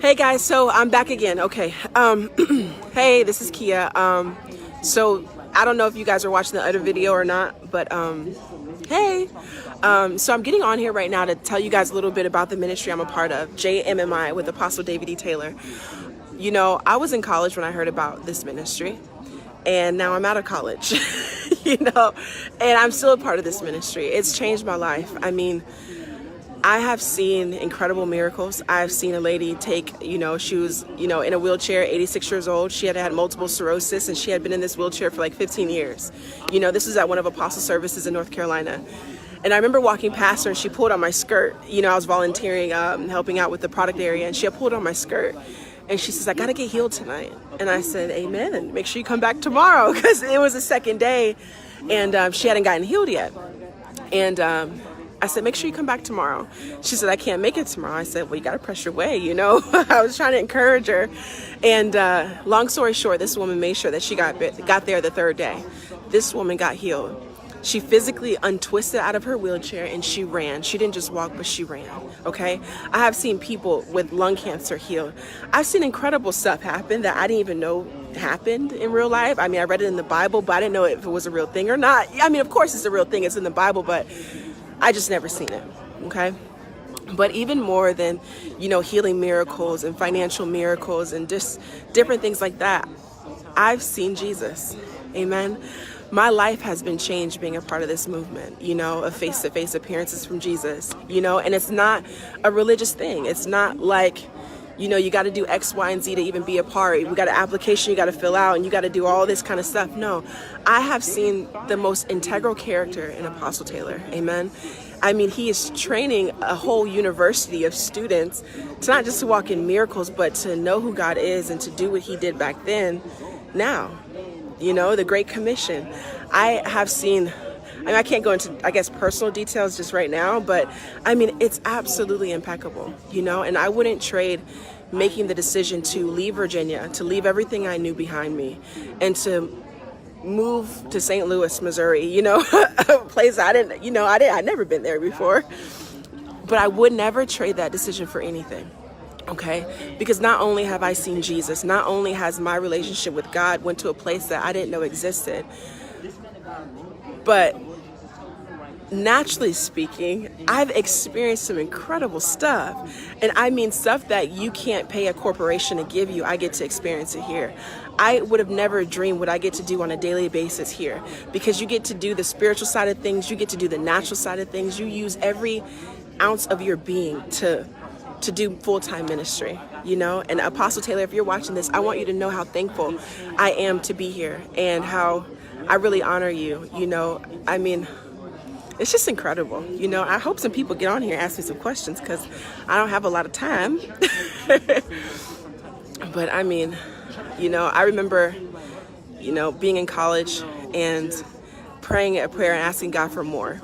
Hey guys, so I'm back again. Okay. Hey, this is Kia. So I don't know if you guys are watching the other video or not, but hey. So I'm getting on here right now to tell you guys a little bit about the ministry I'm a part of, JMMI with Apostle David E. Taylor. You know, I was in college when I heard about this ministry, and now I'm out of college, and I'm still a part of this ministry. It's changed my life. I mean, I have seen incredible miracles. I've seen a lady take, she was, in a wheelchair, 86 years old. She had had multiple sclerosis, and she had been in this wheelchair for like 15 years. This was at one of Apostle services in North Carolina. And I remember walking past her, and she pulled on my skirt. I was volunteering, helping out with the product area, and she had pulled on my skirt. And she says, I got to get healed tonight. And I said, amen. Make sure you come back tomorrow, because it was the second day, and she hadn't gotten healed yet. And I said, make sure you come back tomorrow. She said, I can't make it tomorrow. I said, well, you got to press your way, I was trying to encourage her. And long story short, this woman made sure that she got there the third day. This woman got healed. She physically untwisted out of her wheelchair and she ran. She didn't just walk, but she ran, okay? I have seen people with lung cancer healed. I've seen incredible stuff happen that I didn't even know happened in real life. I mean, I read it in the Bible, but I didn't know if it was a real thing or not. I mean, of course it's a real thing. It's in the Bible, but I just never seen it, okay? But even more than, healing miracles and financial miracles and just different things like that, I've seen Jesus, amen? My life has been changed being a part of this movement, of face-to-face appearances from Jesus, and it's not a religious thing. It's not like, you got to do X, Y, and Z to even be a part. We got an application you got to fill out, and you got to do all this kind of stuff. No, I have seen the most integral character in Apostle Taylor. Amen. I mean, he is training a whole university of students to not just to walk in miracles, but to know who God is and to do what he did back then, now. The Great Commission. I have seen, I can't go into, personal details just right now, but I mean, it's absolutely impeccable, and I wouldn't trade making the decision to leave Virginia, to leave everything I knew behind me, and to move to St. Louis, Missouri, a place I'd never been there before, but I would never trade that decision for anything. Okay, because not only have I seen Jesus, not only has my relationship with God went to a place that I didn't know existed, but naturally speaking, I've experienced some incredible stuff. And I mean stuff that you can't pay a corporation to give you. I get to experience it here. I would have never dreamed what I get to do on a daily basis here, because you get to do the spiritual side of things, you get to do the natural side of things, you use every ounce of your being to do full-time ministry, and Apostle Taylor, if you're watching this, I want you to know how thankful I am to be here and how I really honor you. I mean, it's just incredible. I hope some people get on here and ask me some questions, because I don't have a lot of time. But I mean, I remember, being in college and praying a prayer and asking God for more,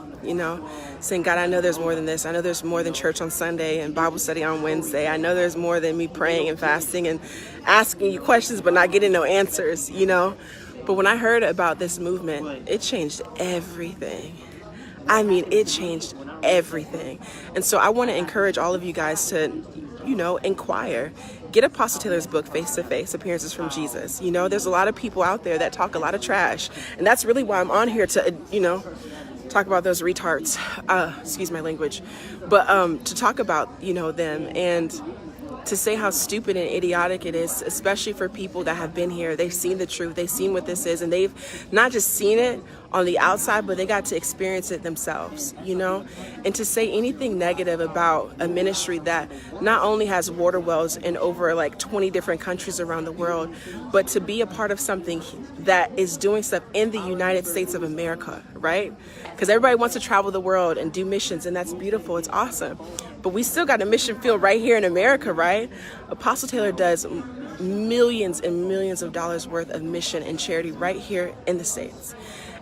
saying, God, I know there's more than this. I know there's more than church on Sunday and Bible study on Wednesday. I know there's more than me praying and fasting and asking you questions but not getting no answers, But when I heard about this movement, it changed everything. I mean, it changed everything. And so I want to encourage all of you guys to, inquire. Get Apostle Taylor's book, Face-to-Face Appearances from Jesus. There's a lot of people out there that talk a lot of trash. And that's really why I'm on here to, talk about those retards, excuse my language, but to talk about, them, and to say how stupid and idiotic it is, especially for people that have been here. They've seen the truth, they've seen what this is, and they've not just seen it on the outside, but they got to experience it themselves, and to say anything negative about a ministry that not only has water wells in over like 20 different countries around the world, but to be a part of something that is doing stuff in the United States of America, right? Because everybody wants to travel the world and do missions, and that's beautiful, it's awesome. But we still got a mission field right here in America, right? Apostle Taylor does millions and millions of dollars worth of mission and charity right here in the States.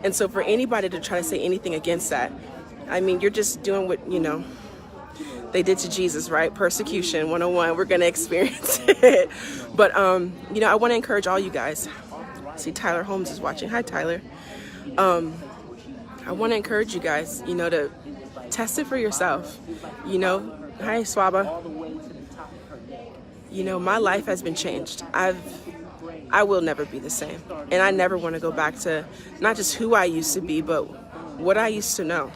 And so for anybody to try to say anything against that, I mean, you're just doing what, they did to Jesus, right? Persecution 101, we're going to experience it. But, I want to encourage all you guys. See, Tyler Holmes is watching. Hi, Tyler. I want to encourage you guys, to test it for yourself. Hi, Swaba. you know, my life has been changed. I will never be the same. And I never want to go back to not just who I used to be, but what I used to know,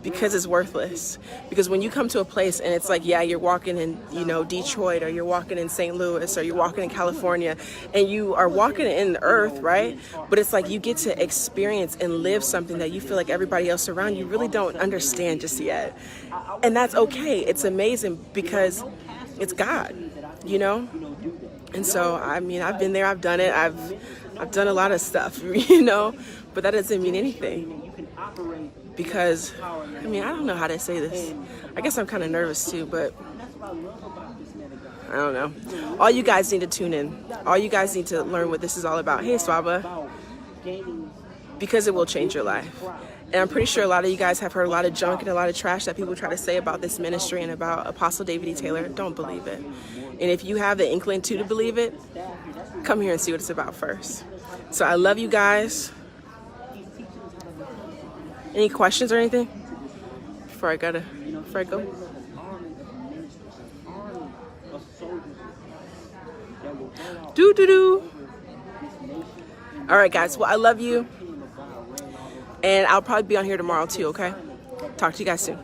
because it's worthless. Because when you come to a place and it's like, yeah, you're walking in, you know, Detroit, or you're walking in St. Louis, or you're walking in California, and you are walking in the earth, right? But it's like you get to experience and live something that you feel like everybody else around you really don't understand just yet. And that's okay. It's amazing because it's God, you know? And so, I mean, I've been there, I've done it, I've done a lot of stuff, you know, but that doesn't mean anything. Because, I mean, I don't know how to say this. I guess I'm kind of nervous too, but I don't know. All you guys need to tune in. All you guys need to learn what this is all about. Hey, Swaba. Because it will change your life. And I'm pretty sure a lot of you guys have heard a lot of junk and a lot of trash that people try to say about this ministry and about Apostle David E. Taylor. Don't believe it. And if you have the inkling to believe it, come here and see what it's about first. So I love you guys. Any questions or anything before I go? Do. All right, guys. Well, I love you. And I'll probably be on here tomorrow too, okay? Talk to you guys soon.